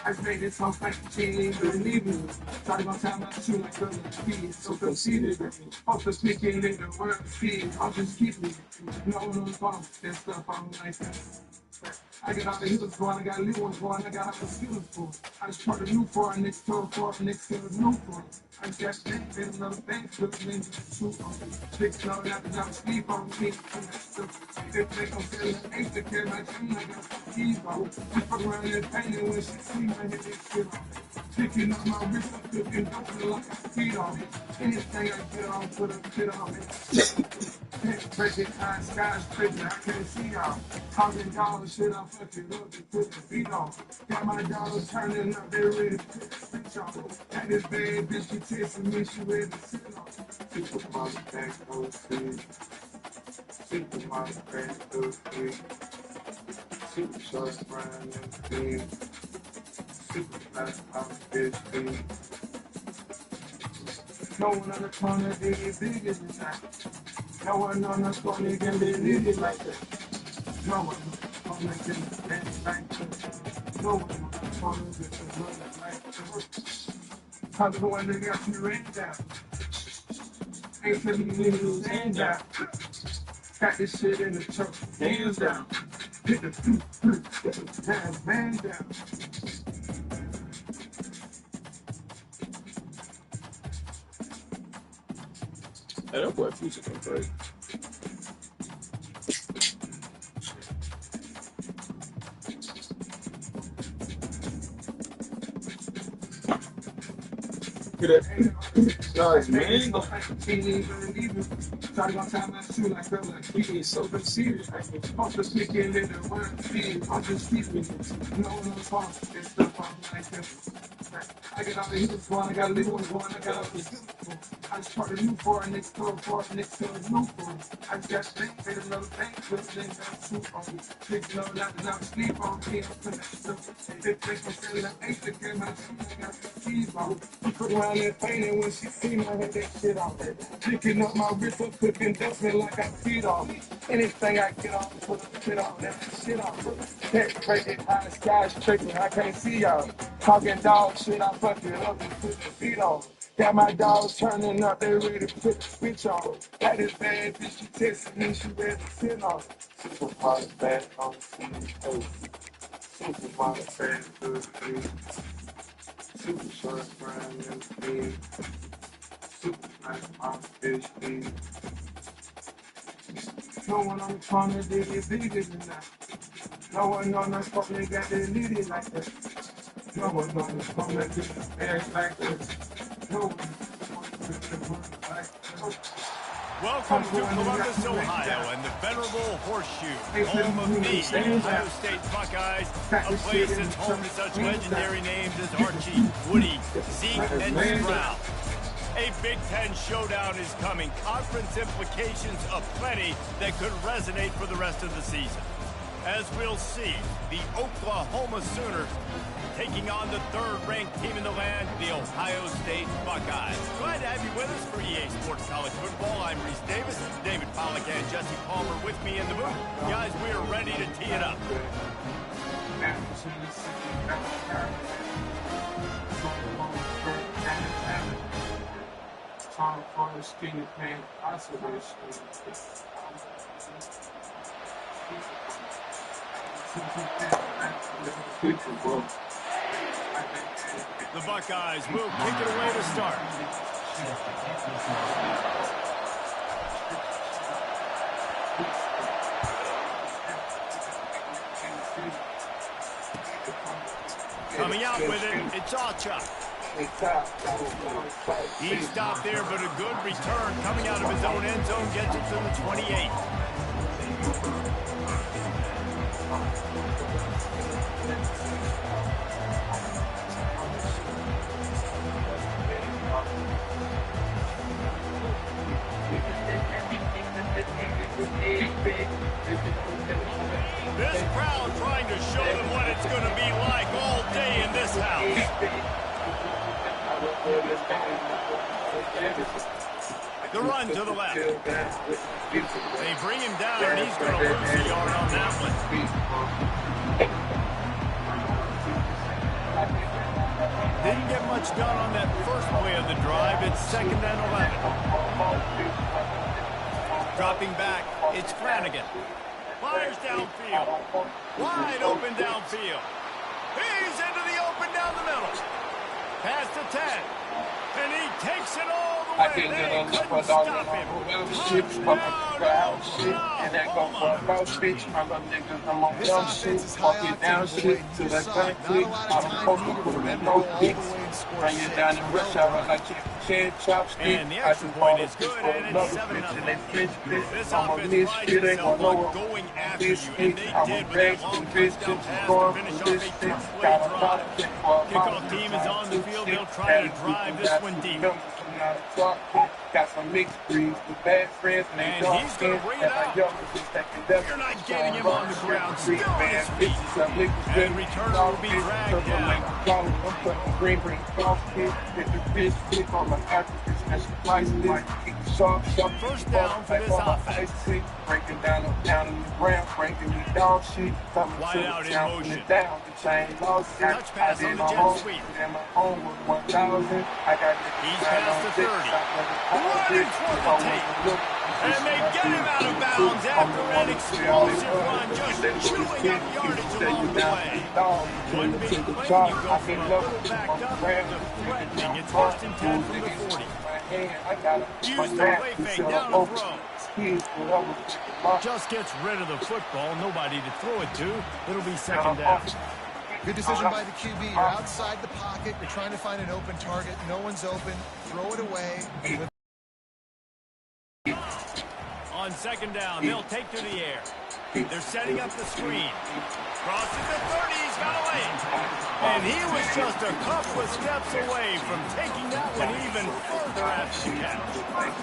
I made this whole fight, she ain't even believe me. Try to go time my shoe like a little kid, so conceited. Hope the speaking in the word feed, I'll just keep me. No one knows that stuff I don't like that. I got all the healers going, I got little ones going, I got all the skillers for. I just part the new for a next tour for a next to the new for. I just got things and another thing, looking into the truth on me. Chicks know that I don't sleep on me. If they don't feel the ache to carry my dream, I got some keys on. She fuck around and painting when she see my head, this shit on. Picking up my wrist, I'm cooking, don't feel like I feed on it. Anything I get on, put a kid on it. Break it, high skies, crazy, I can't see y'all. Talking dollars, shit, I fuck it up and put the feet on. Got my dollars turning up, they ready to put the switch on. Got this bad bitch, she texting me, she ready to sit on. Super mama, back, no feet. Super mama, back, no feet. Super short, brown, and feet. Super fast, I'm bitch, feet. No one on the corner, they get bigger than that. No one on the corner can believe it like that. No one on the corner can dance like that. No one on the corner can run like that. I'm the one that got you rained down. Ain't telling me niggas ain't down. Got this shit in the truck, hands down. Hit the man down. Hey, that boy Future come crazy. Nice, man. Try to tie my shoe like a little kid, so conceited. Off the speaking in the word feed, I'll just keep it. No one knows how that stuff I'm like that. I got all the healers going, I got little ones going, I got all the skills for. I just part the new for a next tour for a next to the new for. I just got things and another thing, listening to the truth on me. Niggas know that I don't sleep on me, I'm connected. If they don't feel the ache to carry my dream, I got some keys on. She put around and painting when she see my head, that shit on. Picking up my wrist, I'm cooking, dusting like I feed on me. Anything I get on, put a shit on, that shit on. Can't break it, high skies tricky, I can't see y'all. Talking dog shit, I fuck it up and put the feet on. Got my dogs turning up, they ready to put the switch on. Got this bad bitch, she texting me, she ready to sit on. Super mama bad on the Super mama bad to the feet. Super short, brown, and feet. Super nice, mama bitch, feet. No one on the corner, they get bigger than that. No one on the corner, they got their leaders like that. No one on the corner, they got their like this. No one on the corner, like that. Welcome to Columbus, Ohio, and the venerable Horseshoe, home of the Ohio State Buckeyes, a place that's home to such legendary names as Archie, Woody, Zeke, and Stroud. A Big Ten showdown is coming, conference implications aplenty that could resonate for the rest of the season. As we'll see, the Oklahoma Sooners taking on the third-ranked team in the land, the Ohio State Buckeyes. Glad to have you with us for EA Sports College Football. I'm Reese Davis, David Pollack and Jesse Palmer with me in the booth. Guys, we are ready to tee it up. Tall, far, skinny pants, isolation. The Buckeyes will kick it away to start. Coming out with it, it's Acha. He stopped there, but a good return coming out of his own end zone gets it to the 28. This crowd trying to show them what it's going to be like all day in this house. The run to the left. They bring him down, and he's going to lose a yard on that one. didn't get much done on that first play of the drive. It's 2nd and 11. Dropping back, it's Flanagan. Fires downfield. Wide open downfield. He's into the open down the middle. Pass to 10. And he takes it all the way. I can't get enough for Stop dogging him. on whoever shit, but my crowd shit, and that go for about bitch. I'm a niggas, I'm on dumb shit, fuck it down shit, till that gun click, I don't poke you, put them in no dicks, bring it down and rush hour like chicken chopstick. And the I extra just point bought is a good, bitch for and it's another 7-0. bitch, and they bitch, This I'm on offense this prides shit, ain't itself gonna on know going after this you, shit, and they I'm did a with bag that long and bitch, touchdown just pass to going finish for off this a shit, two-play got a drive. lot of shit for a Kickoff team is on the field. They'll try to drive this one deep. Got some mixed breeds with bad friends and they And dark he's gonna skin. bring And it my out. young is taking them. You're not getting him on the ground, still on his feet. And returner will be dragged down. I'm putting green golf kid. Hit the fish stick on my African special priceless. First down for this offense. Breaking down the town in the ground, breaking me dog shit. Wide out in motion. Down the chain lost. Touch pass on the jet sweep. And my own was 1,000. I got He's past the 30. Running toward the tape. And they get him out of bounds after an explosive run, just chewing up yardage along the way. One big play, you go from a little backed up to threatening. It's 1st and 10 from the 40. Use the play fake down the throw. Just gets rid of the football. Nobody to throw it to. It'll be 2nd down. Good decision by the QB. You're outside the pocket. You're trying to find an open target. No one's open. Throw it away. On 2nd down, they'll take to the air. They're setting up the screen. Crosses the 30, he's got a lane. And he was just a couple of steps away from taking that one even further after the catch.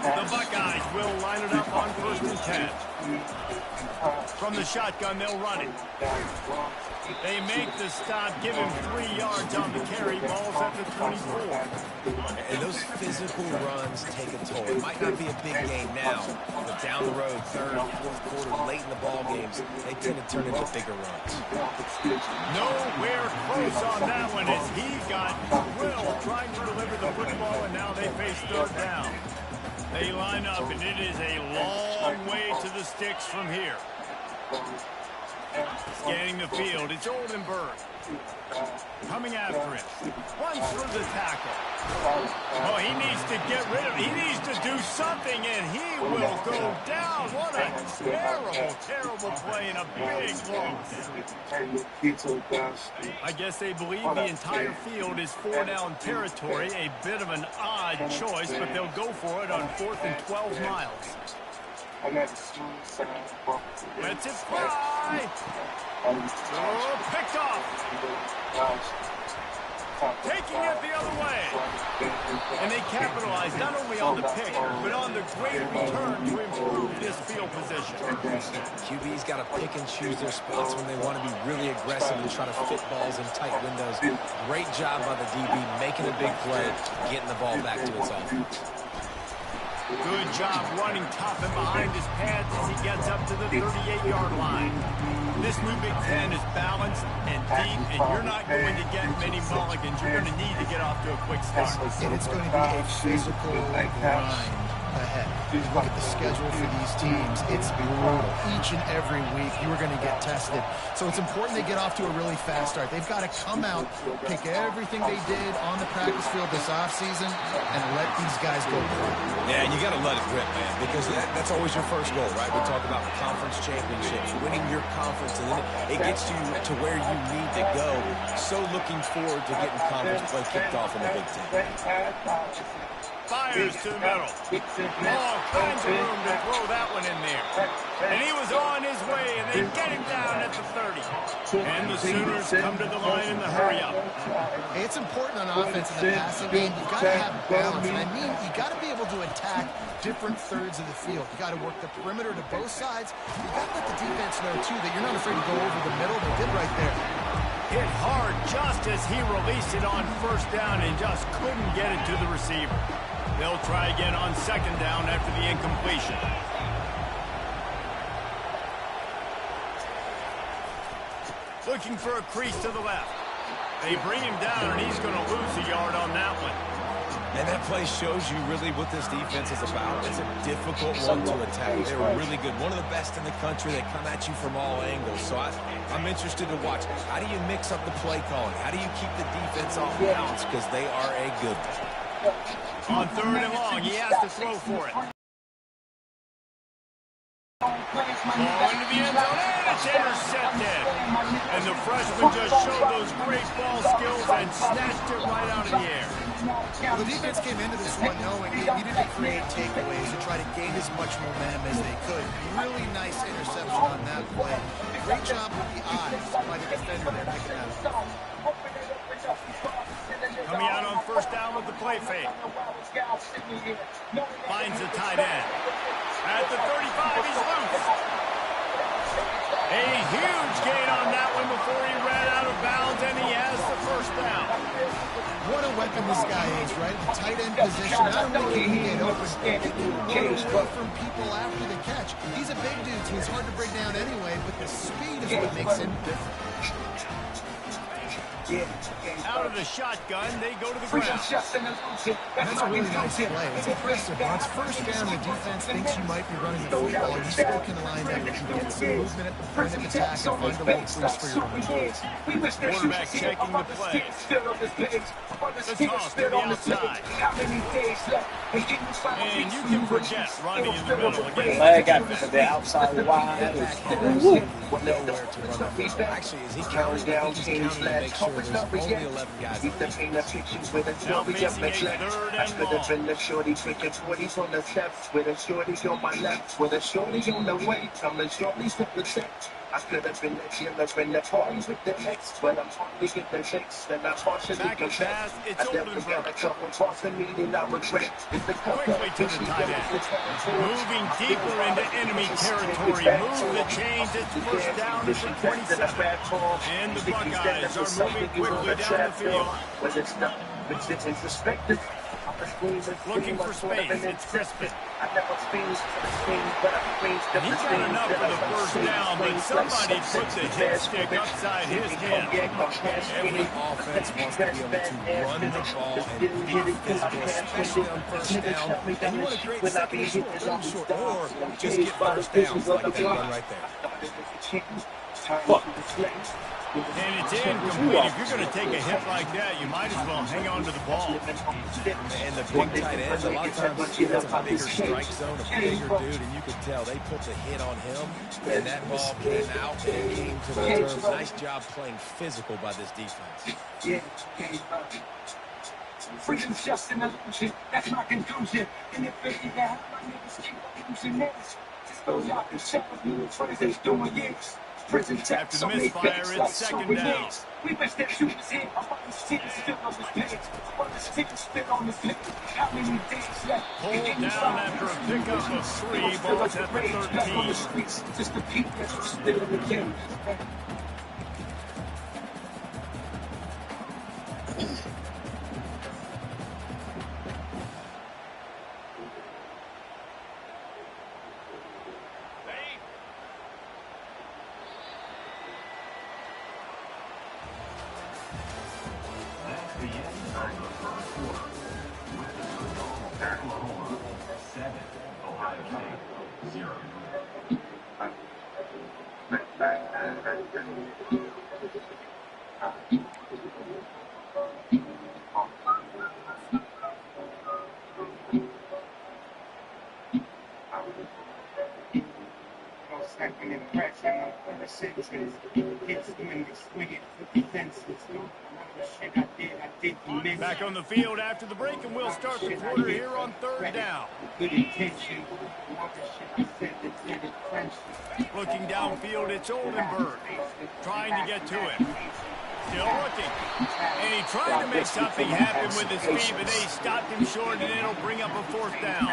The Buckeyes will line it up on 1st and 10. From the shotgun, they'll run it. They make the stop, give him 3 yards on the carry. Ball's at the 24. And those physical runs take a toll. It might not be a big game now, but down the road, 3rd, 4th quarter, late in the ball games, they tend to turn into bigger runs. Nowhere close on that one as he got Will trying to deliver the football, and now they face 3rd down. They line up, and it is a long way to the sticks from here. Scanning the field, it's Oldenburg. Coming after him. Runs through the tackle. Oh, he needs to get rid of it. He needs to do something, and he will go down. What a terrible, terrible play and a big loss. I guess they believe the entire field is 4-down territory. A bit of an odd choice, but they'll go for it on 4th and 12 miles. Lets it fly. Oh, picked off. Taking it the other way. And they capitalize not only on the pick, but on the great return to improve this field position. QB's got to pick and choose their spots when they want to be really aggressive and try to fit balls in tight windows. Great job by the DB making a big play, getting the ball back to its offense. Good job running top and behind his pads as he gets up to the 38-yard line. This new Big Ten is balanced and deep, and you're not going to get many mulligans. You're going to need to get off to a quick start. And it's going to be a physical grind ahead. Look at the schedule for these teams. It's brutal. Each and every week, you are going to get tested. So it's important they get off to a really fast start. They've got to come out, pick everything they did on the practice field this offseason, and let these guys go play. Yeah, and you got to let it rip, man, because that's always your first goal, right? We talk about conference championships, winning your conference, and then it gets you to where you need to go. So looking forward to getting conference play kicked off in the Big Ten. Fires to the middle. All kinds of room to throw that one in there. And he was on his way, and they get him down at the 30. And the Sooners come to the line in the hurry-up. Hey, it's important on offense in the passing game. You've got to have balance. And I mean, you've got to be able to attack different thirds of the field. You've got to work the perimeter to both sides. You've got to let the defense know, too, that you're not afraid to go over the middle. They did right there. Hit hard just as he released it on 1st down and just couldn't get it to the receiver. They'll try again on 2nd down after the incompletion. Looking for a crease to the left. They bring him down, and he's going to lose a yard on that one. And that play shows you really what this defense is about. It's a difficult one to attack. They're really good. One of the best in the country. They come at you from all angles. So I'm interested to watch. How do you mix up the play calling? How do you keep the defense off balance? Because they are a good one. On 3rd and long, he has to throw for it. Ball into the end zone, and it's intercepted. And the freshman just showed those great ball skills and snatched it right out of the air. Well, the defense came into this one knowing they needed to create takeaways and try to gain as much momentum as they could. Really nice interception on that play. Great job with the eyes by the defender there picking that up. Coming out on 1st down with the play fake. Finds the tight end. At the 35, he's loose. A huge gain on that one before he ran out of bounds, and he has the 1st down. What a weapon this guy is, right? The tight end position. Not only can he get open, he can run away from people after the catch. He's a big dude, so he's hard to bring down anyway, but the speed is what makes him different. Out of the shotgun, they go to the ground. That's a really nice play. It's impressive. When it's 1st down, the defense thinks you might be running the football. You still can line up. You get some movement at the point of attack and find a little boost for your running. Quarterback checking the play. The toss to the outside. And you can forget running in the middle again. Leg after the outside wide. Nowhere to run the football. Actually, is he counting down? He's counting to make sure there's only 11 guys. Now facing a 3rd and long. Shorty drinking 40s on the steps with a shorty on my left, with a shorty on the way, coming shortly to protect. I could have been the killer in the party with the X, but I'm hardly get the shakes, then I partially confess. It's I never got a couple tossing me, then I regret. Quickly to the tight end. Moving deeper into enemy territory. Move the chains. It's 1st down at the 27. And the Buckeyes are moving quickly down the field. Looking for space. It's Crispin. He got enough for the 1st down, but somebody put the hit stick upside his head. Every offense wants to be able to run the ball and be physical, especially on 1st down. And you want to create 2nd and short, or just get 1st downs like that one right there. And it's incomplete. If you're going to take a hit like that, you might as well hang on to the ball. And the big tight ends, a lot of times that's a bigger strike zone, a bigger dude, and you could tell they put the hit on him, and that ball came out and came to return. Nice job playing physical by this defense. Freedom's just an illusion, that's my conclusion. And if it ain't that, my niggas keep losing this. Just so y'all can check with me, Frizzy's doing years. After the misfire, it's 2nd down. We wish that shoot was in. I want to see the still on this page. I want to see the spit on this page. How many days left? Pulled down after a pickup of 3. Balls at the 13. Just the people that's still in the game. Back on the field after the break, and we'll start the quarter here on 3rd down. Looking downfield, it's Oldenburg. Trying to get to him. Still looking. And he tried to make something happen with his feet, but they stopped him short, and it'll bring up a 4th down.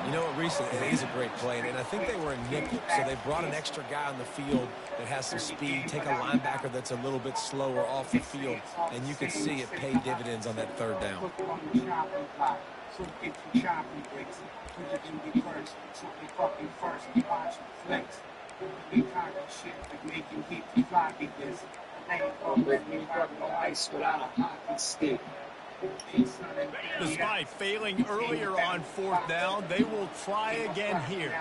You know what, Reese, it is a great play, and I think they were in nickel, so they brought an extra guy on the field that has some speed, take a linebacker that's a little bit slower off the field, and you could see it pay dividends on that 3rd down. Ice without a hockey stick. Despite failing earlier on 4th down, they will try again here.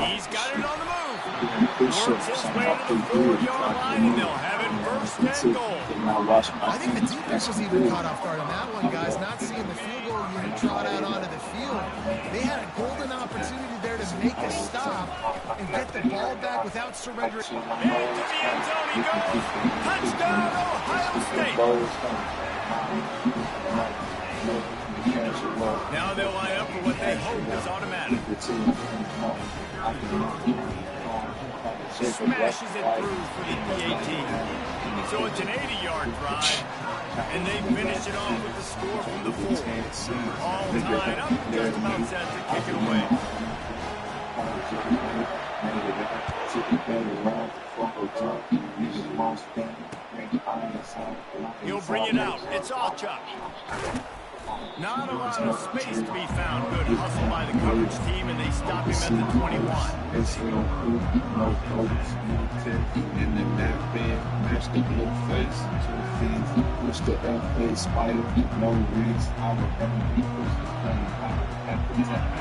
He's got it on the move. Works his way to the 4-yard line, and they'll have it 1st and goal. I think the defense was even caught off guard on that one, guys. Not seeing the field goal unit trot out onto the field. They had a golden opportunity there to make a stop and get the ball back without surrendering. Into the end zone he goes. Touchdown, Ohio State. Now they'll line up for what they hope is automatic. Smashes it through for the PAT. So it's an 80-yard drive, and they finish it off with the score from the 4. All tied up, just about set to kick it away. He'll bring it out. It's Alchuk. Not a lot of space to be found. Good hustle by the coverage team, and they stop him at the 21.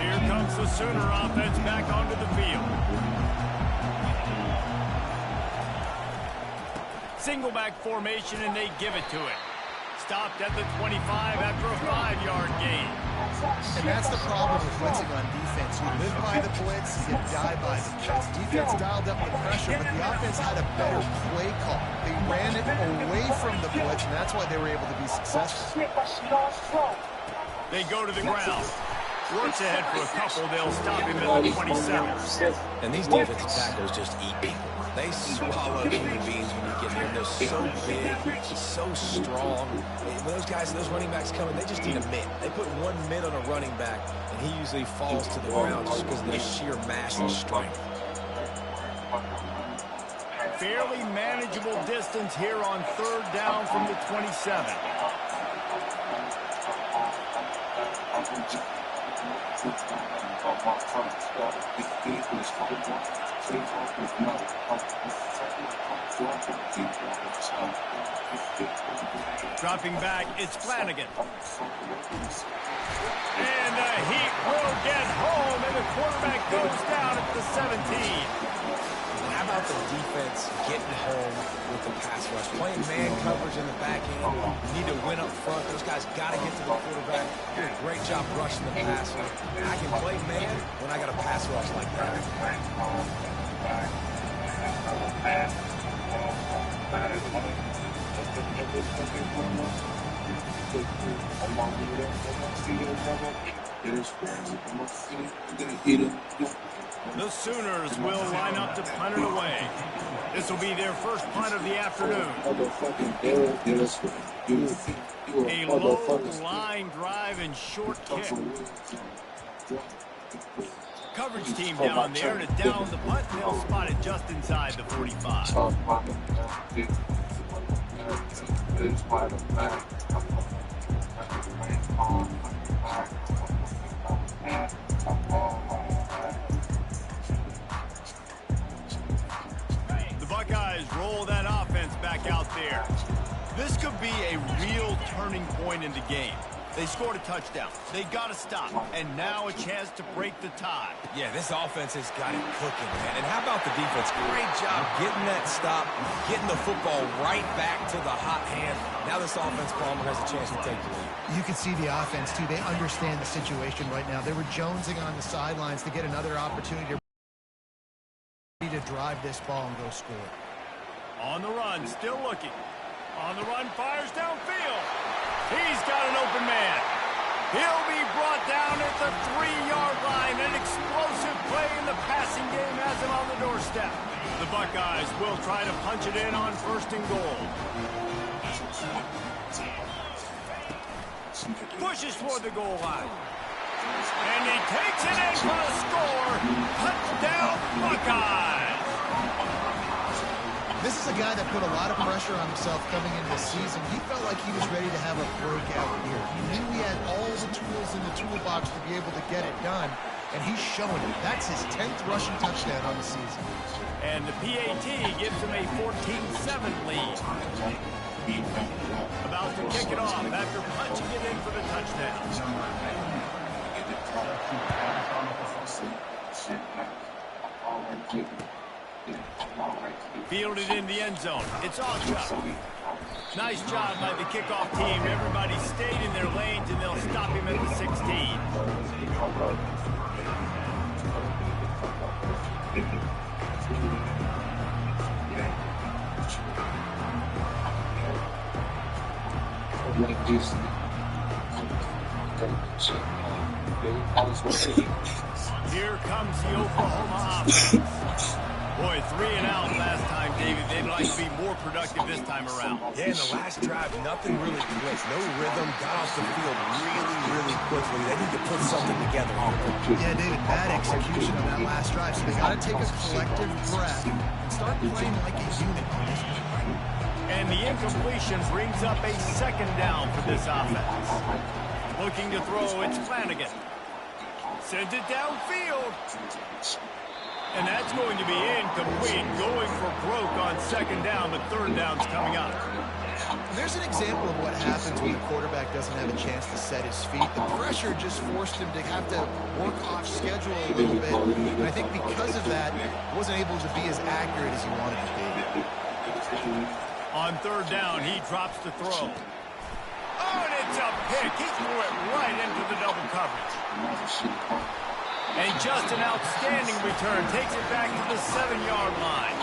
Here comes the Sooner offense back onto the field. Single back formation, and they give it to it. Stopped at the 25 after a 5-yard gain. And that's the problem with blitzing on defense. You live by the blitz, you die by the blitz. Defense dialed up the pressure, but the offense had a better play call. They ran it away from the blitz, and that's why they were able to be successful. They go to the ground. Works ahead for a couple. They'll stop him at the 27. And these defensive tackles just eat people. They swallow human beings when you get here. They're so big, so strong. When those guys, those running backs come in, they just need a mid. They put one mid on a running back, and he usually falls to the ground just because of their sheer mass and strength. Fairly manageable distance here on 3rd down from the 27. Dropping back, it's Flanagan. And he will get home, and the quarterback goes down at the 17. How about the defense getting home with the pass rush? Playing man coverage in the back end. You need to win up front. Those guys got to get to the quarterback. Do a great job rushing the passer. I can play man when I got a pass rush like that. The Sooners will line up to punt it away. This will be their first punt of the afternoon. A low line drive and short kick. Coverage team down there to down the punt. They'll spot it just inside the 45. The Buckeyes roll that offense back out there. This could be a real turning point in the game. They scored a touchdown. They got to stop. And now a chance to break the tie. Yeah, this offense has got it cooking, man. And how about the defense? Great job getting that stop, getting the football right back to the hot hand. Now this offense, Palmer, has a chance to take the lead. You can see the offense, too. They understand the situation right now. They were jonesing on the sidelines to get another opportunity to drive this ball and go score. On the run, still looking. On the run, fires downfield. He's got an open man. He'll be brought down at the 3-yard line. An explosive play in the passing game has him on the doorstep. The Buckeyes will try to punch it in on 1st and goal. Pushes toward the goal line. And he takes it in for a score. Touchdown, Buckeyes. This is a guy that put a lot of pressure on himself coming into the season. He felt like he was ready to have a breakout year. He knew he had all the tools in the toolbox to be able to get it done. and he's showing it. That's his 10th rushing touchdown on the season. And the PAT gives him a 14-7 lead. About to kick it off after punching it in for the touchdown. Fielded in the end zone. It's all Chubb. Nice job by the kickoff team. Everybody stayed in their lanes, and they'll stop him at the 16. Here comes the Oklahoma offense. Boy, 3 and out last time, David. They'd like to be more productive this time around. Yeah, in the last drive, nothing really clicked. No rhythm. Got off the field really quickly. They need to put something together here. Yeah, David, bad execution on that last drive. So they got to take a collective breath and start playing like a unit on this game. And the incompletion brings up a second down for this offense. Looking to throw, it's Flanagan. Sends it downfield. And that's going to be incomplete. Going for broke on second down, but third down's coming up. There's an example of what happens when the quarterback doesn't have a chance to set his feet. The pressure just forced him to have to work off schedule a little bit. And I think because of that, he wasn't able to be as accurate as he wanted to be. On third down, he drops the throw. Oh, and it's a pick. He threw it right into the double coverage. And just an outstanding return. Takes it back to the 7-yard line.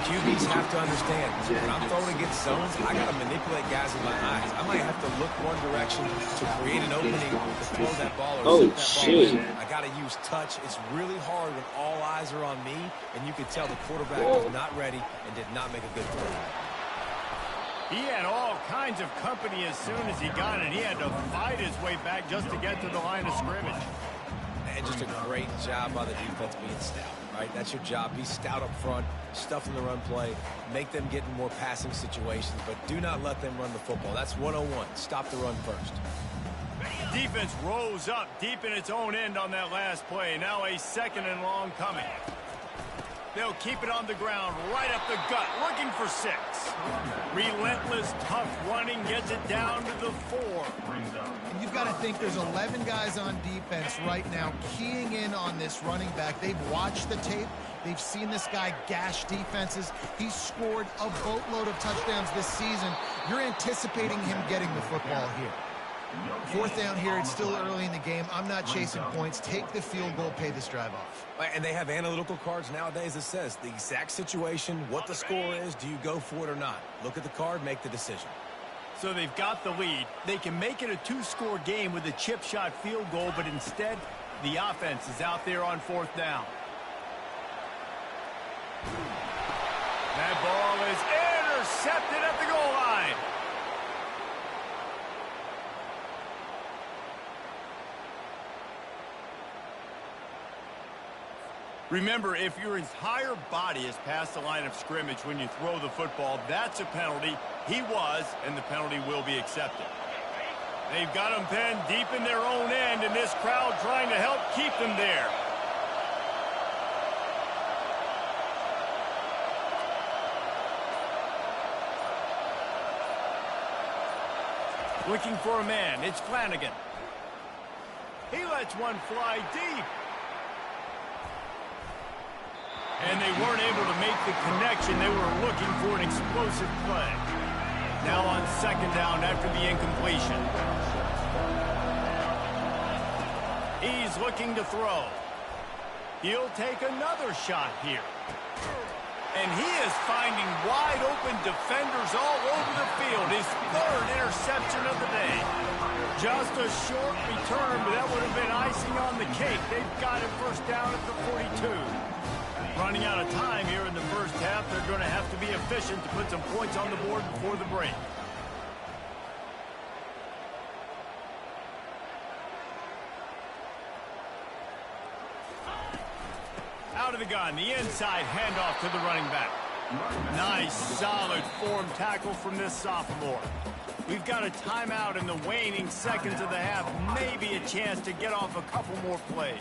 QBs have to understand, when I'm throwing against zones, I got to manipulate guys with my eyes. I might have to look one direction to create an opening to throw that ball or set that ball in. I got to use touch. It's really hard when all eyes are on me, and you can tell the quarterback was not ready and did not make a good throw. He had all kinds of company as soon as he got it. He had to fight his way back just to get to the line of scrimmage. And just a great job by the defense being stout, right? That's your job. Be stout up front, stuff in the run play, make them get in more passing situations, but do not let them run the football. That's 101. Stop the run first. Defense rose up deep in its own end on that last play. Now a second and long coming. They'll keep it on the ground, right up the gut, looking for 6. Relentless, tough running, gets it down to the 4. And you've got to think there's 11 guys on defense right now keying in on this running back. They've watched the tape. They've seen this guy gash defenses. He's scored a boatload of touchdowns this season. You're anticipating him getting the football here. 4th down here. It's still early in the game. I'm not chasing points. Take the field goal, pay this drive off. And they have analytical cards nowadays that says the exact situation, what the score is, do you go for it or not? Look at the card, make the decision. So they've got the lead. They can make it a 2-score game with a chip shot field goal, but instead, the offense is out there on 4th down. That ball is intercepted at the goal line. Remember, if your entire body is past the line of scrimmage when you throw the football, that's a penalty. He was, and the penalty will be accepted. They've got them pinned deep in their own end, and this crowd trying to help keep them there. Looking for a man. It's Flanagan. He lets one fly deep. And they weren't able to make the connection. They were looking for an explosive play. Now on second down after the incompletion. He's looking to throw. He'll take another shot here. And he is finding wide open defenders all over the field. His 3rd interception of the day. Just a short return, but that would have been icing on the cake. They've got it first down at the 42. Running out of time here in the first half. They're going to have to be efficient to put some points on the board before the break. Out of the gun, the inside handoff to the running back. Nice, solid form tackle from this sophomore. We've got a timeout in the waning seconds of the half. Maybe a chance to get off a couple more plays.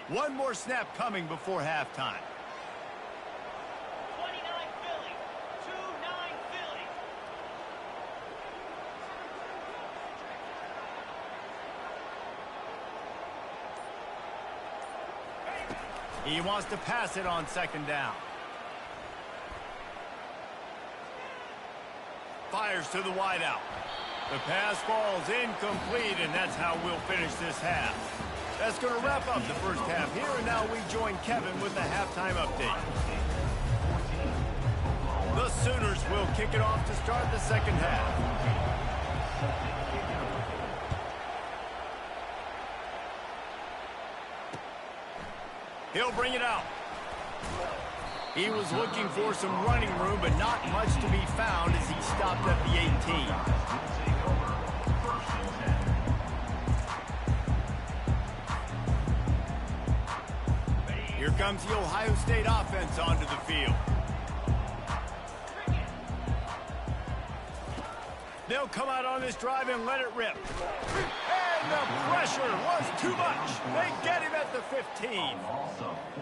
One more snap coming before halftime. 29 Philly. 2-9 Philly. He wants to pass it on second down. Fires to the wideout. The pass falls incomplete, and that's how we'll finish this half. That's going to wrap up the first half here, and now we join Kevin with the halftime update. The Sooners will kick it off to start the second half. He'll bring it out. He was looking for some running room, but not much to be found as he stopped at the 18. Here comes the Ohio State offense onto the field. They'll come out on this drive and let it rip. And the pressure was too much. They get him at the 15.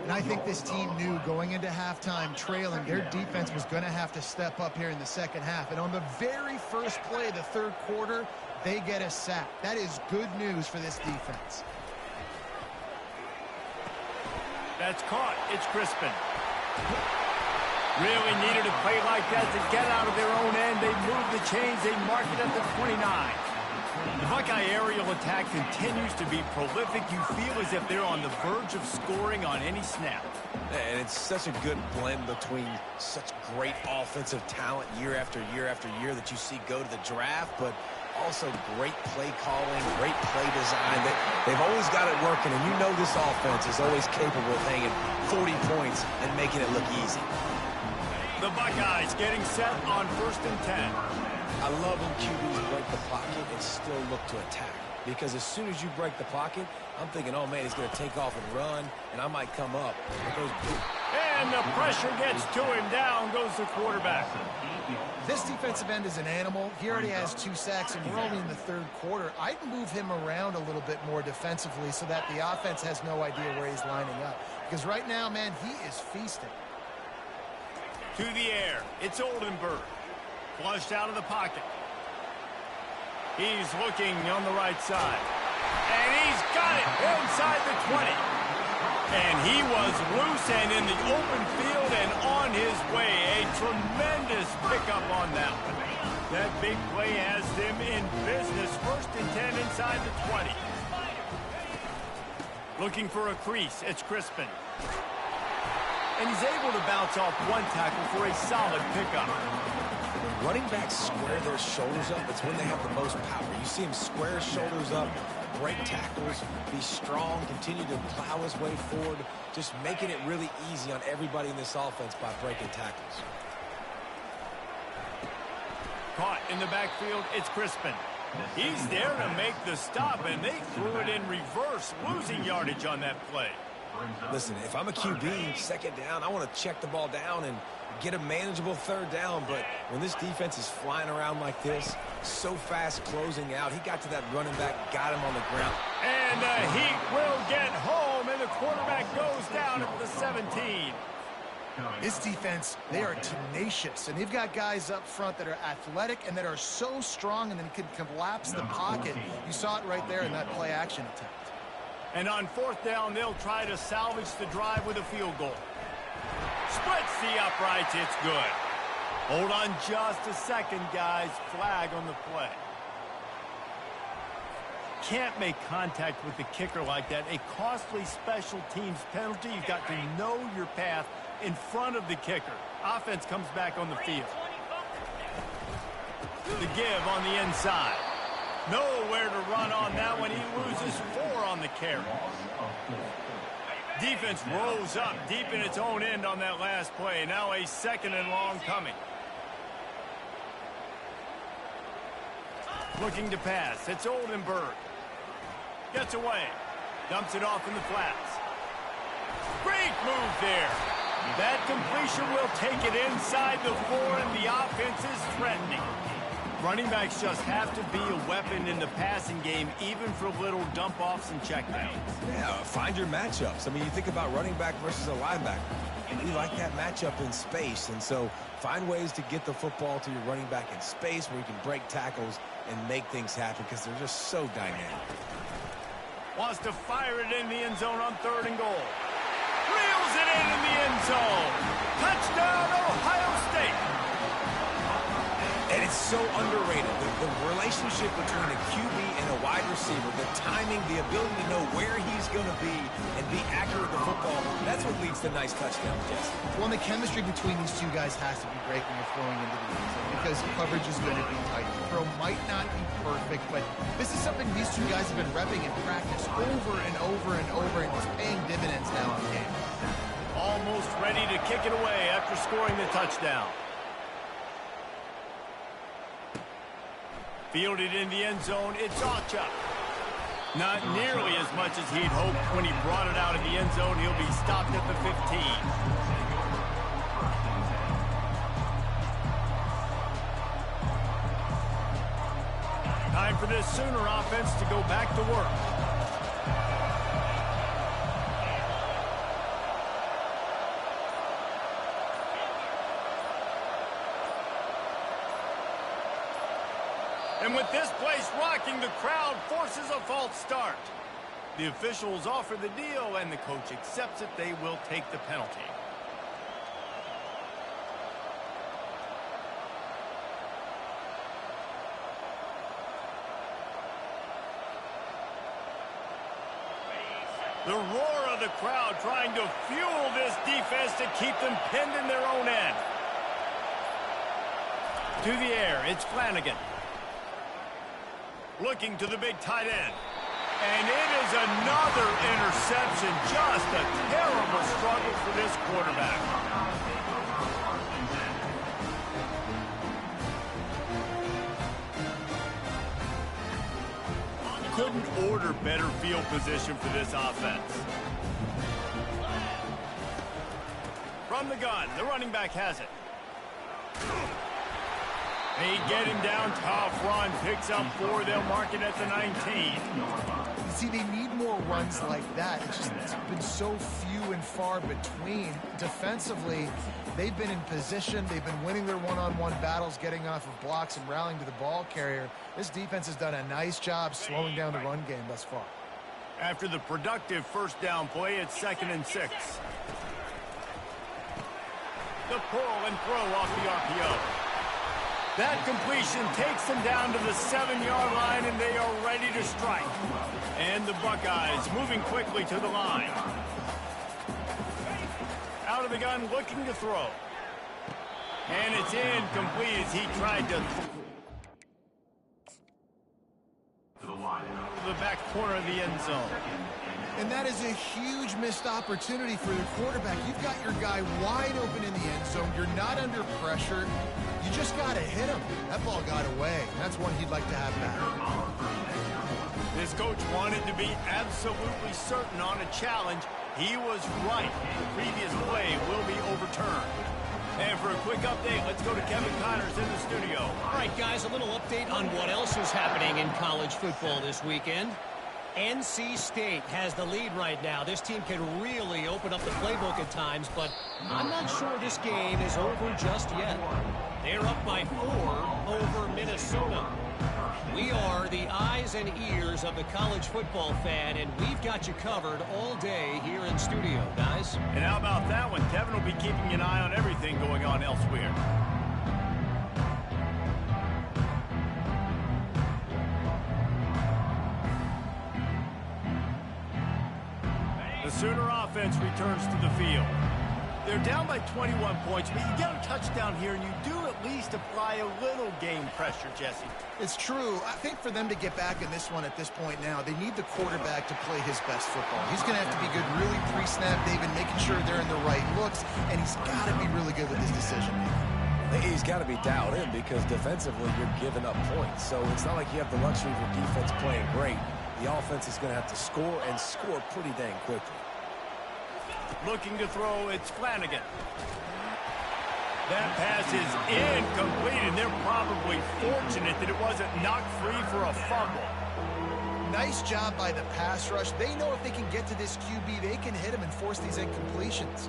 And I think this team knew going into halftime trailing, their defense was going to have to step up here in the second half. And on the very first play of the third quarter, they get a sack. That is good news for this defense. That's caught. It's Crispin. Really needed a play like that to get out of their own end. They move the chains. They mark it at the 29. The Buckeye aerial attack continues to be prolific. You feel as if they're on the verge of scoring on any snap. And it's such a good blend between such great offensive talent year after year after year that you see go to the draft, but also great play calling, great play design. They've always got it working, and you know this offense is always capable of hanging 40 points and making it look easy. The Buckeyes getting set on 1st and 10. I love when QBs break the pocket and still look to attack. Because as soon as you break the pocket, I'm thinking, oh, man, he's going to take off and run, and I might come up. And the pressure gets to him. Down goes the quarterback. This defensive end is an animal. He already has 2 sacks, and we're only in the third quarter. I'd move him around a little bit more defensively so that the offense has no idea where he's lining up. Because right now, man, he is feasting. To the air. It's Oldenburg. Flushed out of the pocket. He's looking on the right side. And he's got it inside the 20. And he was loose and in the open field and on his way. A tremendous pickup on that one. That big play has them in business. 1st and 10 inside the 20. Looking for a crease. It's Crispin. And he's able to bounce off one tackle for a solid pickup. When running backs square their shoulders up, it's when they have the most power. You see him square his shoulders up, break tackles, be strong, continue to plow his way forward, just making it really easy on everybody in this offense by breaking tackles. Caught in the backfield, it's Crispin. He's there to make the stop, and they threw it in reverse, losing yardage on that play. Listen, if I'm a QB, second down, I want to check the ball down and get a manageable third down. But when this defense is flying around like this, so fast closing out, he got to that running back, got him on the ground. And the Heat will get home, and the quarterback goes down at the 17. This defense, they are tenacious, and they've got guys up front that are athletic and that are so strong and then can collapse the pocket. You saw it right there in that play-action attempt. And on 4th down, they'll try to salvage the drive with a field goal. Splits the uprights. It's good. Hold on just a second, guys. Flag on the play. Can't make contact with the kicker like that. A costly special teams penalty. You've got to know your path in front of the kicker. Offense comes back on the field. The give on the inside. Nowhere to run on that one. He loses 4 on the carry. Defense rolls up deep in its own end on that last play. Now a 2nd and long coming. Looking to pass. It's Oldenburg. Gets away. Dumps it off in the flats. Great move there. That completion will take it inside the 4, and the offense is threatening. Running backs just have to be a weapon in the passing game, even for little dump-offs and checkdowns. Yeah, find your matchups. I mean, you think about running back versus a linebacker. We like that matchup in space, and so find ways to get the football to your running back in space where you can break tackles and make things happen because they're just so dynamic. Wants to fire it in the end zone on 3rd and goal. Reels it in the end zone. Touchdown, Ohio State. And it's so underrated. The relationship between a QB and a wide receiver, the timing, the ability to know where he's going to be and be accurate with the football, that's what leads to nice touchdowns, Jesse. Well, the chemistry between these two guys has to be great when you're throwing into the end zone because coverage is going to be tight. The throw might not be perfect, but this is something these two guys have been repping in practice over and over and over, and it's paying dividends now in the game. Almost ready to kick it away after scoring the touchdown. Fielded in the end zone, it's Ocha. Not nearly as much as he'd hoped when he brought it out in the end zone. He'll be stopped at the 15. Time for this Sooner offense to go back to work. And with this place rocking, the crowd forces a false start. The officials offer the deal, and the coach accepts it. They will take the penalty. The roar of the crowd trying to fuel this defense to keep them pinned in their own end. To the air, it's Flanagan. Looking to the big tight end. And it is another interception. Just a terrible struggle for this quarterback. Couldn't order better field position for this offense. From the gun, the running back has it. They get him down, tough run, picks up 4, they'll mark it at the 19. See, they need more runs like that. It's been so few and far between. Defensively, they've been in position. They've been winning their one-on-one battles, getting off of blocks and rallying to the ball carrier. This defense has done a nice job slowing down the run game thus far. After the productive first down play, it's 2nd and 6. The pull and throw off the RPO. That completion takes them down to the 7-yard line, and they are ready to strike. And the Buckeyes moving quickly to the line. Out of the gun, looking to throw. And it's incomplete as he tried to the back corner of the end zone. And that is a huge missed opportunity for the quarterback. You've got your guy wide open in the end zone. You're not under pressure. You just got to hit him. That ball got away. That's one he'd like to have back. This coach wanted to be absolutely certain on a challenge. He was right. The previous play will be overturned. And for a quick update, let's go to Kevin Connors in the studio. All right, guys, a little update on what else is happening in college football this weekend. NC State has the lead right now. This team can really open up the playbook at times, but I'm not sure this game is over just yet. They're up by 4 over Minnesota. We are the eyes and ears of the college football fan, and we've got you covered all day here in studio, guys. And how about that one? Kevin will be keeping an eye on everything going on elsewhere. The Sooner offense returns to the field. They're down by 21 points, but you get a touchdown here, and you do at least apply a little game pressure, Jesse. It's true. I think for them to get back in this one at this point now, they need the quarterback to play his best football. He's going to have to be good really pre-snap, David, making sure they're in the right looks, and he's got to be really good with his decision-making. He's got to be dialed in because defensively you're giving up points. So it's not like you have the luxury of your defense playing great. The offense is going to have to score and score pretty dang quickly. Looking to throw, it's Flanagan. That pass is incomplete, and they're probably fortunate that it wasn't knocked free for a fumble. Nice job by the pass rush. They know if they can get to this QB, they can hit him and force these incompletions.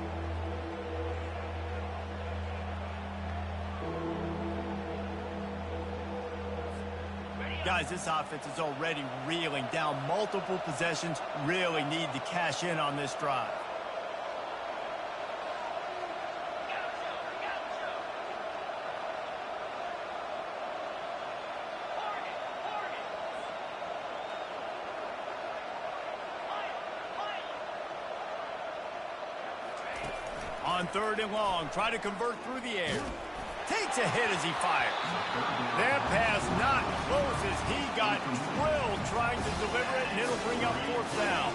Guys, this offense is already reeling down multiple possessions. Really need to cash in on this drive. On 3rd and long, try to convert through the air. Takes a hit as he fires. That pass not close as he got drilled trying to deliver it, and it'll bring up 4th down.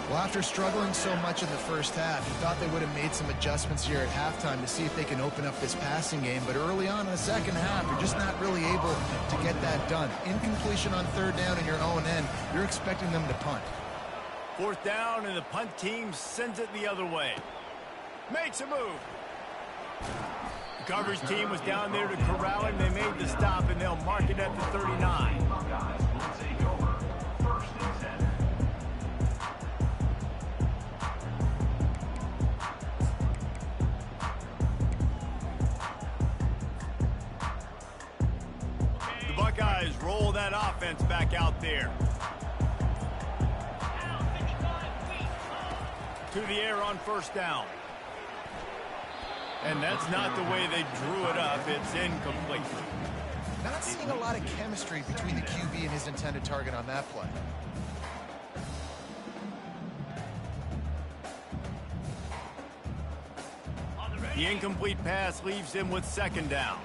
Well, after struggling so much in the first half, you thought they would have made some adjustments here at halftime to see if they can open up this passing game. But early on in the second half, you're just not really able to get that done. Incompletion on 3rd down in your own end, you're expecting them to punt. 4th down, and the punt team sends it the other way. Makes a move. The coverage team was down there to corral him. They made the stop, and they'll mark it at the 39. The Buckeyes roll that offense back out there. To the air on 1st down. And that's not the way they drew it up. It's incomplete. Not seeing a lot of chemistry between the QB and his intended target on that play. The incomplete pass leaves him with 2nd down.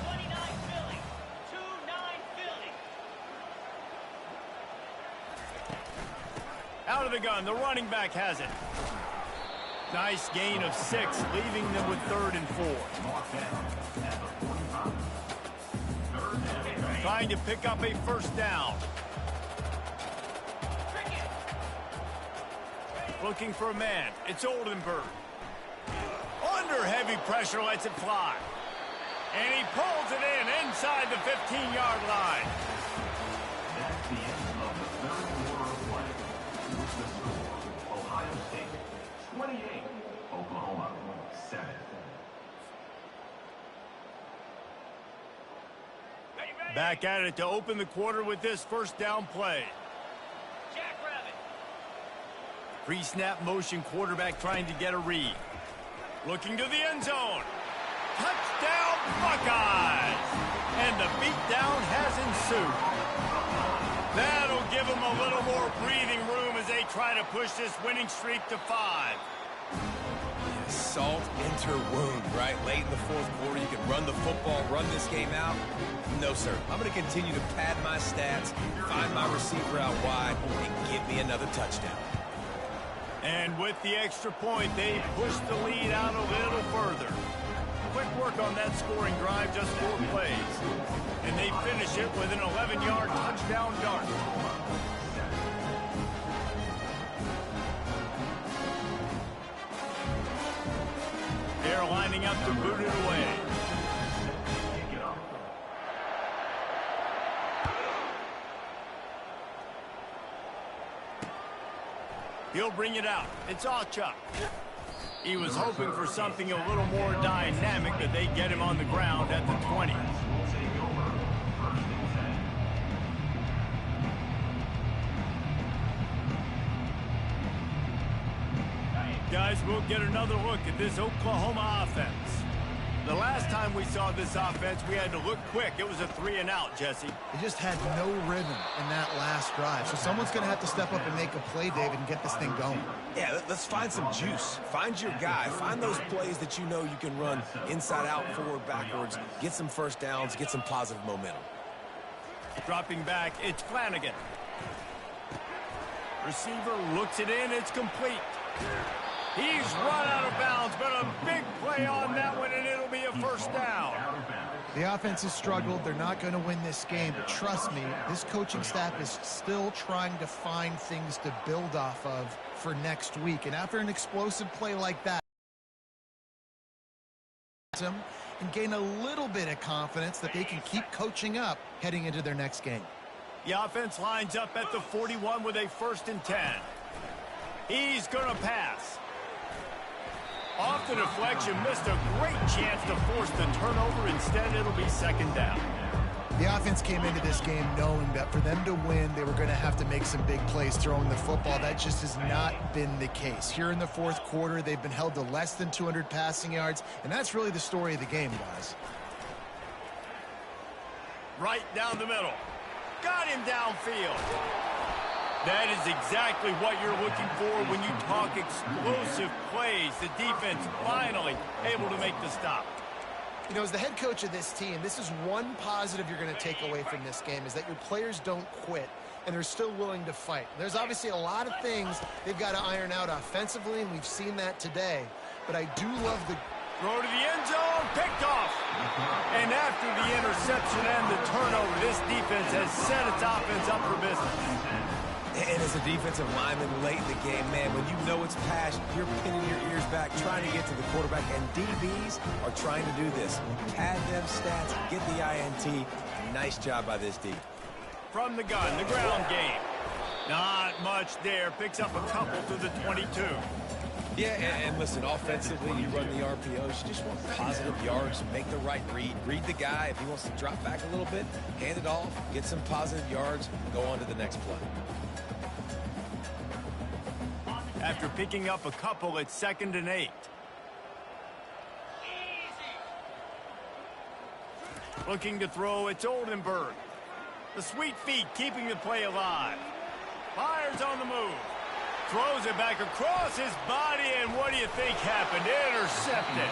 29 Philly. 2-9 Philly. Out of the gun, the running back has it. Nice gain of 6, leaving them with 3rd and 4. Trying to pick up a 1st down. Looking for a man. It's Oldenburg. Under heavy pressure, lets it fly. And he pulls it in inside the 15-yard line. That's the end of the 3rd quarter of play. With the score, Ohio State 28, Oklahoma 7. Back at it to open the quarter with this 1st down play. Jackrabbit. Pre-snap motion quarterback trying to get a read. Looking to the end zone. Touchdown Buckeyes! And the beatdown has ensued. That'll give them a little more breathing room as they try to push this winning streak to 5. Salt enter wound, right? Late in the 4th quarter, you can run the football, run this game out. No, sir. I'm going to continue to pad my stats, find my receiver out wide, and give me another touchdown. And with the extra point, they push the lead out a little further. Quick work on that scoring drive, just 4 plays. And they finish it with an 11-yard touchdown dart. They're lining up to boot it away. He'll bring it out. It's Achuk. He was hoping for something a little more dynamic, but they get him on the ground at the 20. Guys, we'll get another look at this Oklahoma offense. The last time we saw this offense, we had to look quick. It was a 3-and-out, Jesse. They just had no rhythm in that last drive. So someone's going to have to step up and make a play, David, and get this thing going. Yeah, let's find some juice. Find your guy. Find those plays that you know you can run inside out, forward, backwards. Get some 1st downs. Get some positive momentum. Dropping back, it's Flanagan. Receiver looks it in. It's complete. He's run out of bounds, but a big play on that one, and it'll be a 1st down. The offense has struggled. They're not going to win this game, but trust me, this coaching staff is still trying to find things to build off of for next week. And after an explosive play like that, and gain a little bit of confidence that they can keep coaching up heading into their next game. The offense lines up at the 41 with a 1st and 10. He's going to pass. Off the deflection, missed a great chance to force the turnover. Instead, it'll be 2nd down. The offense came into this game knowing that for them to win, they were going to have to make some big plays throwing the football. That just has not been the case. Here in the 4th quarter, they've been held to less than 200 passing yards, and that's really the story of the game, guys. Right down the middle. Got him downfield. That is exactly what you're looking for when you talk explosive plays. The defense finally able to make the stop. You know, as the head coach of this team, this is one positive you're going to take away from this game, is that your players don't quit and they're still willing to fight. There's obviously a lot of things they've got to iron out offensively, and we've seen that today. But I do love the throw to the end zone, picked off. And after the interception and the turnover, this defense has set its offense up for business. And as a defensive lineman late in the game, man, when you know it's pass, you're pinning your ears back, trying to get to the quarterback, and DBs are trying to do this. Pad them stats, get the INT. Nice job by this D. From the gun, the ground game. Not much there. Picks up a couple to the 22. Yeah, and listen, offensively, you run the RPOs. You just want positive yards, make the right read. Read the guy. If he wants to drop back a little bit, hand it off, get some positive yards, go on to the next play. After picking up a couple, it's 2nd and 8. Looking to throw, it's Oldenburg. The sweet feet keeping the play alive. Fires on the move. Throws it back across his body, and what do you think happened? Intercepted.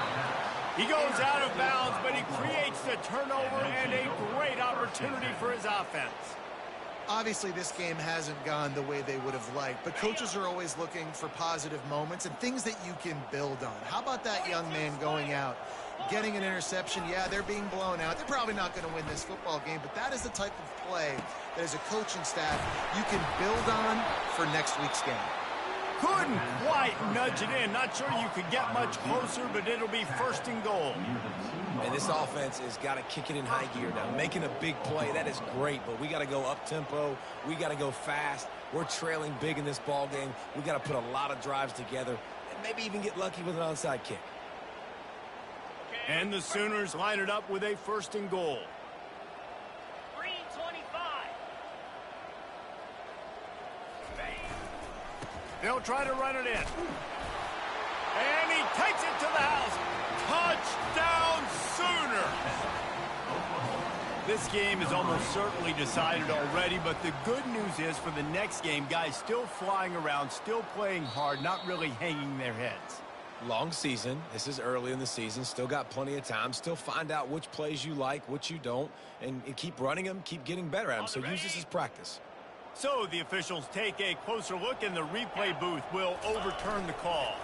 He goes out of bounds, but he creates the turnover and a great opportunity for his offense. Obviously, this game hasn't gone the way they would have liked, but coaches are always looking for positive moments and things that you can build on. How about that young man going out, getting an interception? Yeah, they're being blown out. They're probably not going to win this football game, but that is the type of play that as a coaching staff you can build on for next week's game. Couldn't quite nudge it in. Not sure you could get much closer, but it'll be 1st and goal. And this offense has got to kick it in high gear now. Making a big play, that is great, but we got to go up-tempo. We got to go fast. We're trailing big in this ball game. We got to put a lot of drives together and maybe even get lucky with an onside kick. And the Sooners line it up with a 1st and goal. Green 25. They'll try to run it in. And he takes it to the house. Touchdown, Sooners! This game is almost certainly decided already, but the good news is for the next game, guys still flying around, still playing hard, not really hanging their heads. Long season. This is early in the season. Still got plenty of time. Still find out which plays you like, which you don't, and keep running them, keep getting better at them. So use this as practice. So the officials take a closer look, and the replay booth will overturn the call.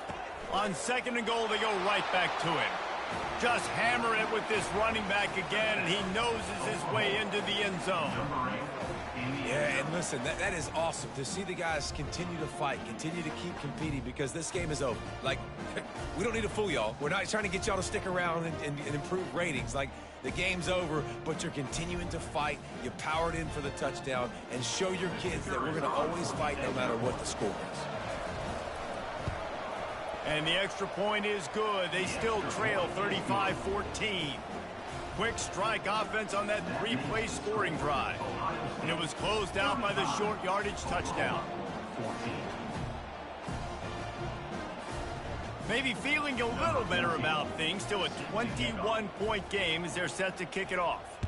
On 2nd and goal, they go right back to him. Just hammer it with this running back again, and he noses his way into the end zone. Yeah, and listen, that is awesome to see the guys continue to fight, continue to keep competing, because this game is over. Like, we don't need to fool y'all. We're not trying to get y'all to stick around and improve ratings. Like, the game's over, but you're continuing to fight. You powered in for the touchdown, and show your kids that we're going to always fight no matter what the score is. And the extra point is good. They still trail 35-14. Quick strike offense on that 3-play scoring drive. And it was closed out by the short yardage touchdown. Maybe feeling a little better about things. Still a 21-point game as they're set to kick it off.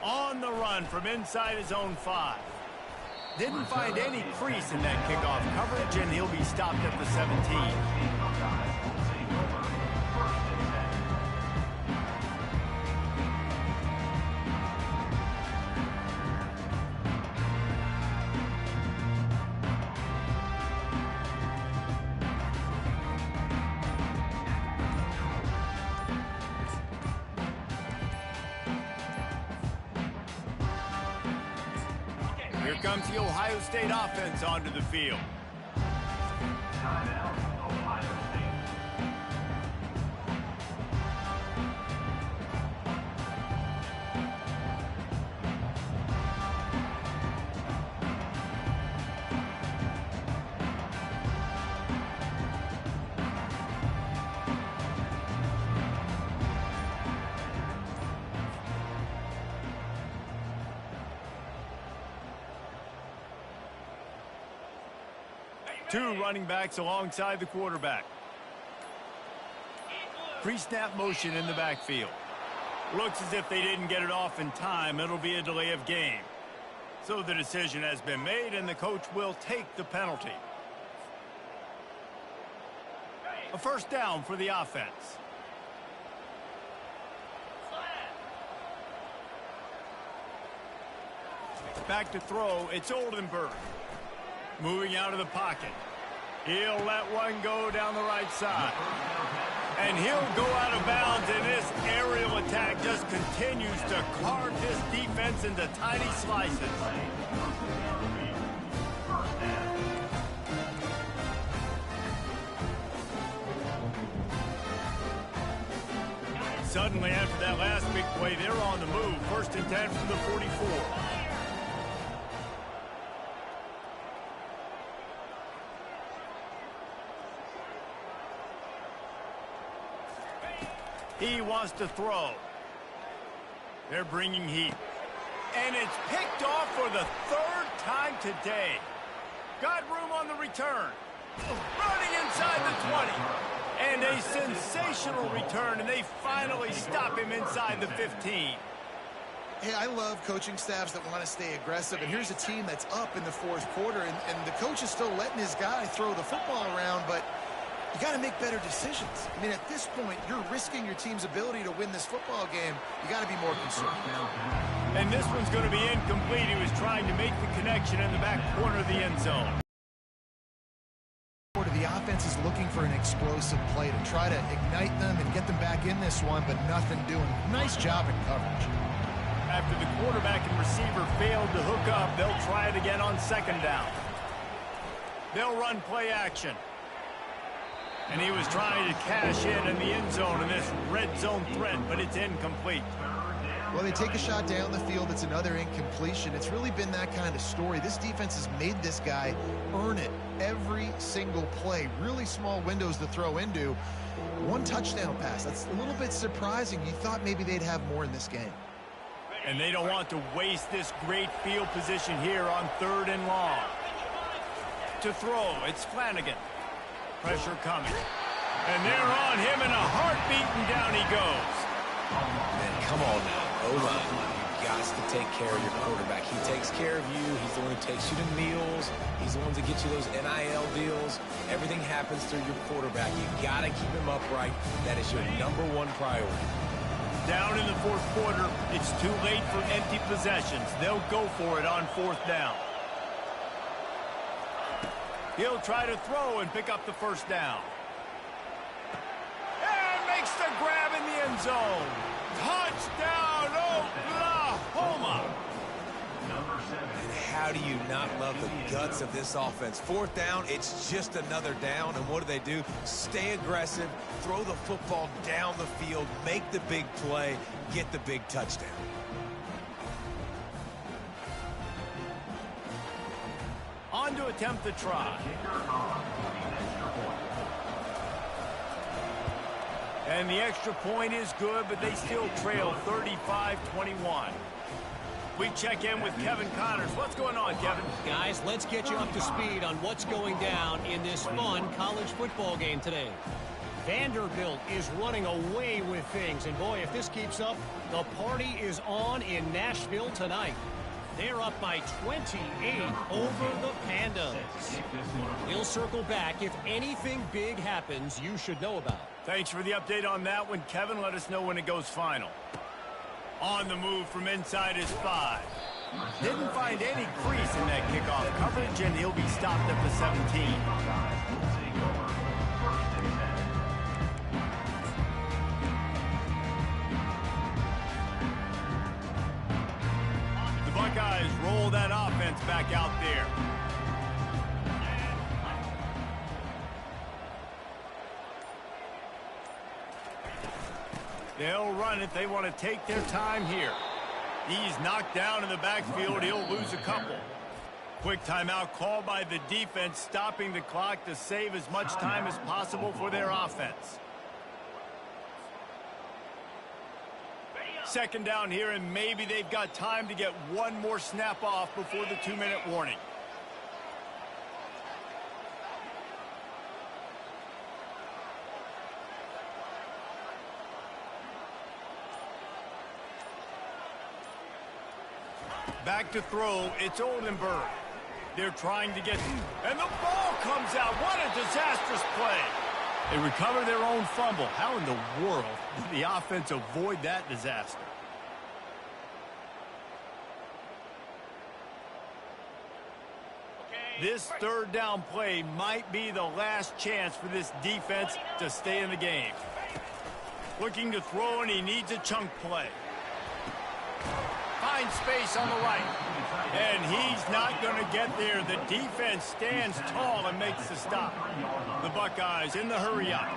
On the run from inside his own 5. Didn't find any crease in that kickoff coverage, and he'll be stopped at the 17. Here comes the Ohio State offense onto the field. Timeout, Ohio State. Two running backs alongside the quarterback. Pre-snap motion in the backfield. Looks as if they didn't get it off in time. It'll be a delay of game. So the decision has been made, and the coach will take the penalty. A first down for the offense. Back to throw. It's Oldenburg. Moving out of the pocket. He'll let one go down the right side. And he'll go out of bounds, and this aerial attack just continues to carve this defense into tiny slices. Suddenly, after that last big play, they're on the move. 1st and 10 from the 44. He wants to throw. They're bringing heat. And it's picked off for the 3rd time today. Got room on the return. Running inside the 20. And a sensational return, and they finally stop him inside the 15. Hey, I love coaching staffs that want to stay aggressive, and here's a team that's up in the 4th quarter, and the coach is still letting his guy throw the football around, but you got to make better decisions. I mean, at this point, you're risking your team's ability to win this football game. You got to be more conservative. And this one's going to be incomplete. He was trying to make the connection in the back corner of the end zone. The offense is looking for an explosive play to try to ignite them and get them back in this one, but nothing doing. Nice job in coverage. After the quarterback and receiver failed to hook up, they'll try it again on 2nd down. They'll run play action. And he was trying to cash in the end zone in this red zone threat, but it's incomplete. Well, they take a shot down the field. It's another incompletion. It's really been that kind of story. This defense has made this guy earn it every single play. Really small windows to throw into. 1 touchdown pass. That's a little bit surprising. You thought maybe they'd have more in this game. And they don't want to waste this great field position here on 3rd and long. To throw, it's Flanagan. Pressure coming. And they're on him in a heartbeat, and down he goes. Man, come on now. O-line, you've got to take care of your quarterback. He takes care of you. He's the one who takes you to meals. He's the one that gets you those NIL deals. Everything happens through your quarterback. You've got to keep him upright. That is your #1 priority. Down in the 4th quarter, it's too late for empty possessions. They'll go for it on 4th down. He'll try to throw and pick up the 1st down. And makes the grab in the end zone. Touchdown, Oklahoma! And how do you not love the guts of this offense? 4th down, it's just another down, and what do? Stay aggressive, throw the football down the field, make the big play, get the big touchdown. On to attempt the try. And the extra point is good, but they still trail 35-21. We check in with Kevin Connors. What's going on, Kevin? Guys, let's get you up to speed on what's going down in this fun college football game today. Vanderbilt is running away with things, and boy, if this keeps up, the party is on in Nashville tonight. They're up by 28 over the Pandas. We'll circle back. If anything big happens, you should know about. Thanks for the update on that one, Kevin. Let us know when it goes final. On the move from inside his 5. Didn't find any crease in that kickoff coverage, and he'll be stopped at the 17. The Buckeyes roll that offense defense back out there. They'll run it. They want to take their time here. He's knocked down in the backfield. He'll lose a couple. Quick timeout called by the defense, stopping the clock to save as much time as possible for their offense. Second down here, and maybe they've got time to get one more snap off before the 2-minute warning. Back to throw, it's Oldenburg. They're trying to get, and the ball comes out. What a disastrous play. They recover their own fumble. How in the world did the offense avoid that disaster? This third down play might be the last chance for this defense to stay in the game. Looking to throw, and he needs a chunk play. Finds space on the right. And he's not going to get there. The defense stands tall and makes the stop. The Buckeyes in the hurry up.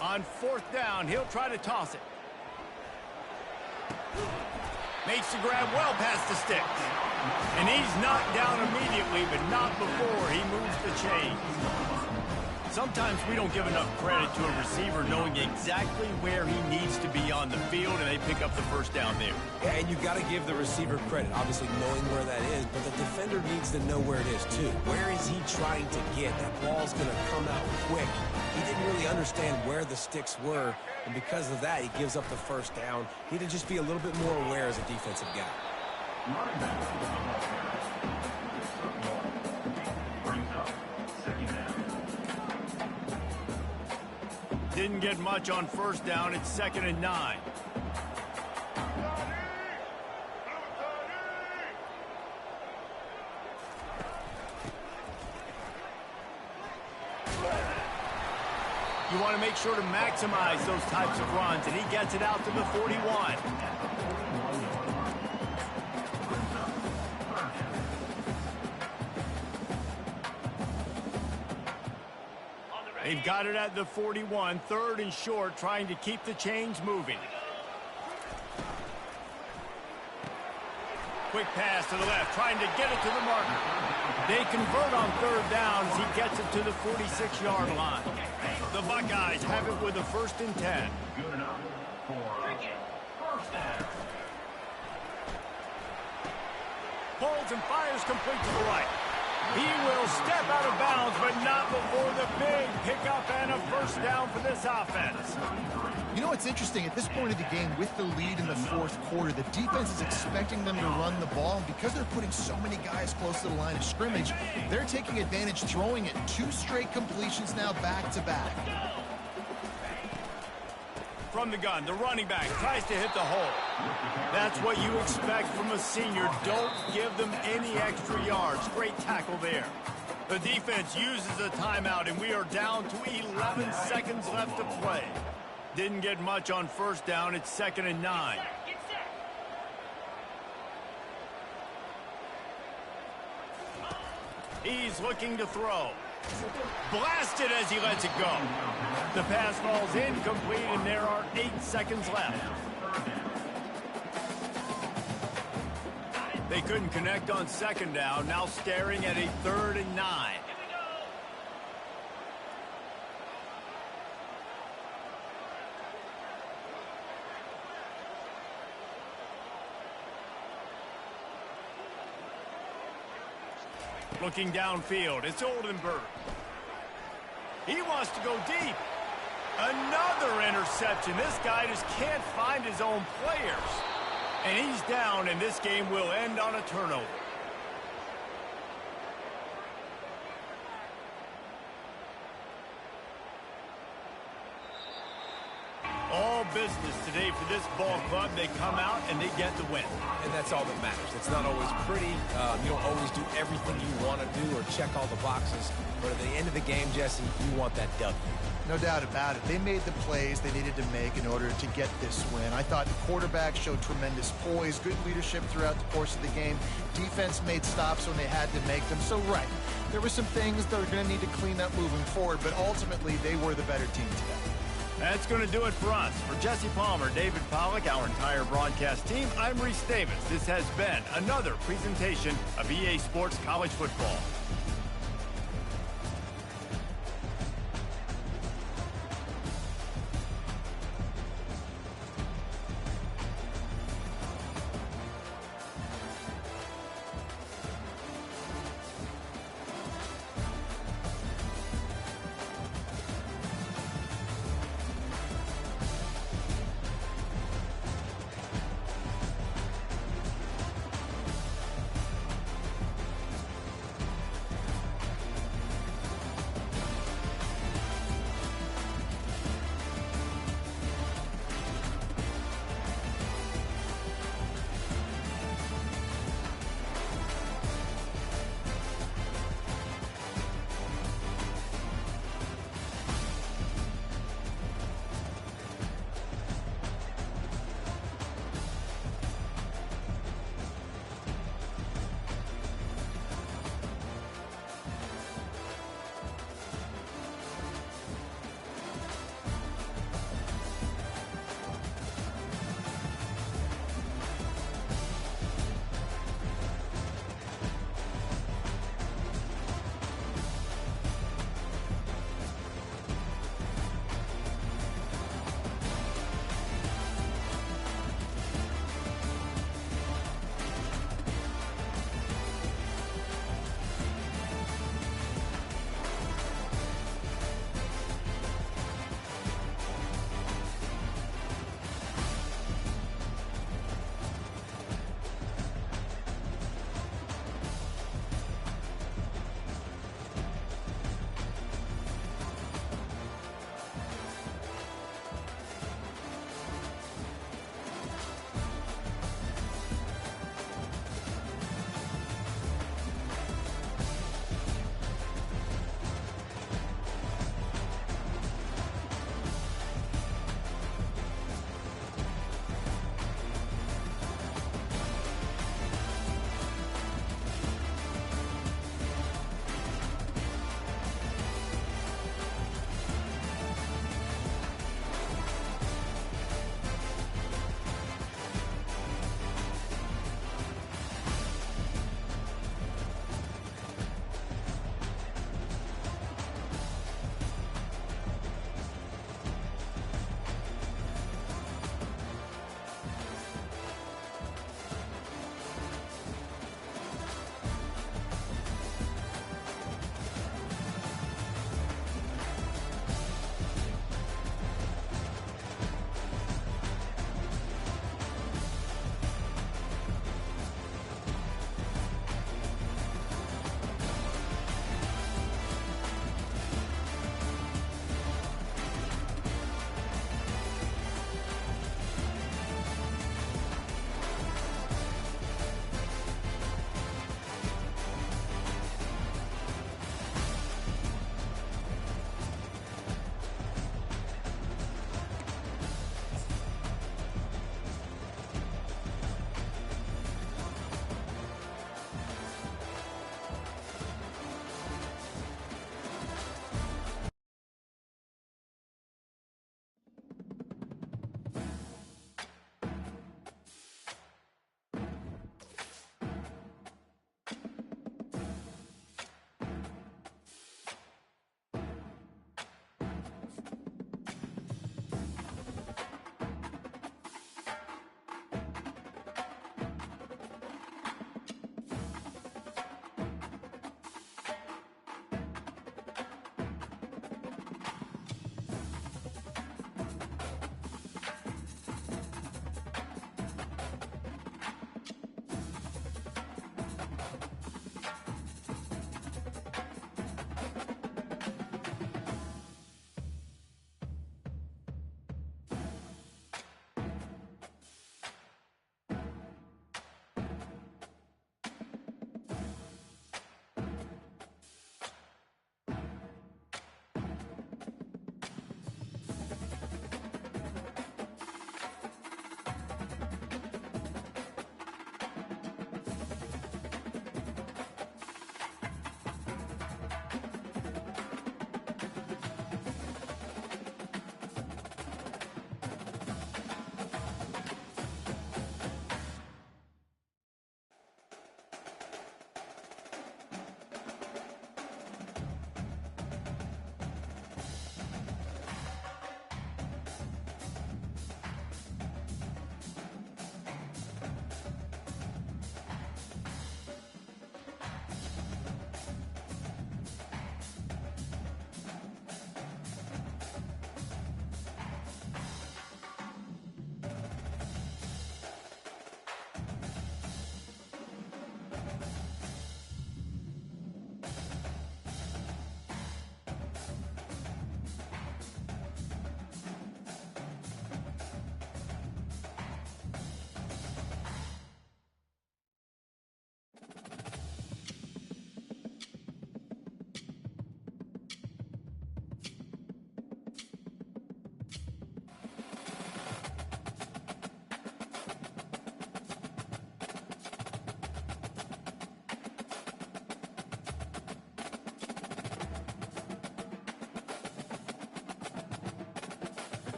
On fourth down, he'll try to toss it. Makes the grab well past the sticks. And he's knocked down immediately, but not before he moves the chains. Sometimes we don't give enough credit to a receiver knowing exactly where he needs to be on the field, and they pick up the first down there. Yeah, and you got to give the receiver credit, obviously knowing where that is, but the defender needs to know where it is too. Where is he trying to get? That ball's going to come out quick. He didn't really understand where the sticks were, and because of that, he gives up the first down. Need to just be a little bit more aware as a defensive guy. Didn't get much on first down. It's 2nd and 9. You want to make sure to maximize those types of runs, and he gets it out to the 41. They've got it at the 41, 3rd and short, trying to keep the chains moving. Quick pass to the left, trying to get it to the marker. They convert on 3rd down as he gets it to the 46-yard line. The Buckeyes have it with a 1st and 10. Good enough for first down. Pulls and fires complete to the right. He will step out of bounds, but not before the big pickup and a 1st down for this offense. You know, it's interesting. At this point of the game, with the lead in the 4th quarter, the defense is expecting them to run the ball. And because they're putting so many guys close to the line of scrimmage, they're taking advantage, throwing it 2 straight completions now back-to-back. From the gun, the running back tries to hit the hole. That's what you expect from a senior. Don't give them any extra yards. Great tackle there. The defense uses a timeout, and we are down to 11 seconds left to play. Didn't get much on first down. It's 2nd and 9. He's looking to throw. Blasted as he lets it go. The pass falls incomplete, and there are 8 seconds left. They couldn't connect on 2nd down, now staring at a 3rd and 9. Looking downfield, it's Oldenburg. He wants to go deep. Another interception. This guy just can't find his own players. And he's down, and this game will end on a turnover. All business today for this ball club. They come out and they get the win. And that's all that matters. It's not always pretty. You don't always do everything you want to do or check all the boxes. But at the end of the game, Jesse, you want that W. No doubt about it. They made the plays they needed to make in order to get this win. I thought the quarterback showed tremendous poise, good leadership throughout the course of the game. Defense made stops when they had to make them. So, right, there were some things that are going to need to clean up moving forward, but ultimately they were the better team today. That's going to do it for us. For Jesse Palmer, David Pollack, our entire broadcast team, I'm Reese Davis. This has been another presentation of EA Sports College Football.